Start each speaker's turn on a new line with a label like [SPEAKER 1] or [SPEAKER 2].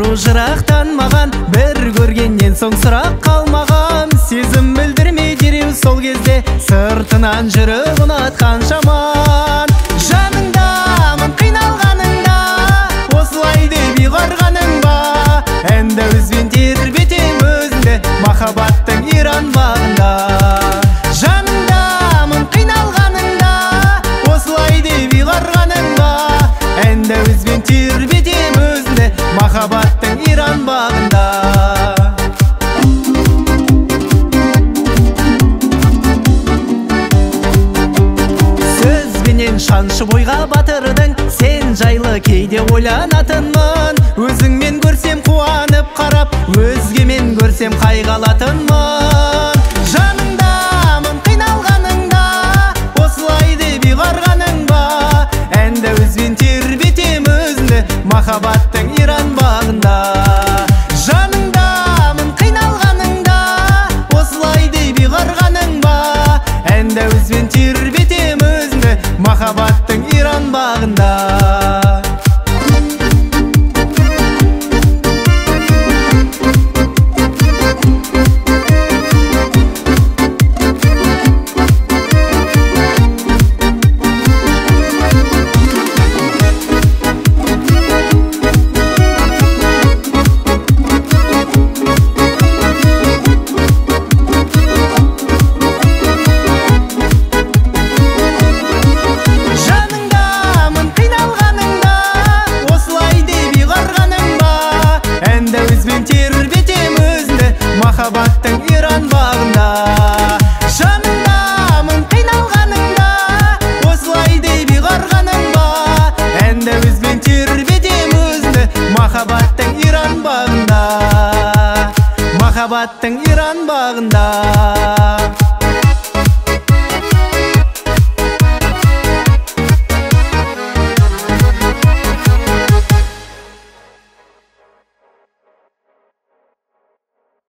[SPEAKER 1] ару жырақтан маған, бір көргеннен соң сұрақ қалмаған. Сезім білдірмей дереу сол кезде, сыртынан жүріп ұнатқан жаман. Жаныңдамын қиналғаныңда, осылай деп ұйғарғаның ба? Әнді өзбен тербетем өзіңді, махаббаттың иран бағында. Жаныңдамын қиналғаныңда, осылай деп ұйғарғаның ба? Әнді өзбен тербетем өзіңді, махаббаттың иран бағында. Шаншып ойға батырдың, сен жайлы кейде ойланатынмын. Өзіңмен көрсем қуанып қарап, өзгемен көрсем қайғалатынмын. Жаныңдамын қиналғаныңда, осылай деп ұйғарғаның ба? Әнді өзбен тербетем өзіңді, махаббаттың иран бағында. Жаныңдамын қиналғаныңда, осылай деп ұйғарғаның ба? Әнді өзбен тербетем өзіңді, махаббаттың иран бағында. Махаббаттың иран бағында. Жаныңдамын қиналғаныңда, осылай деп ұйғарғаның ба? Әнді өзбен тербетем өзіңді, махаббаттың иран бағында. Махаббаттың иран бағында.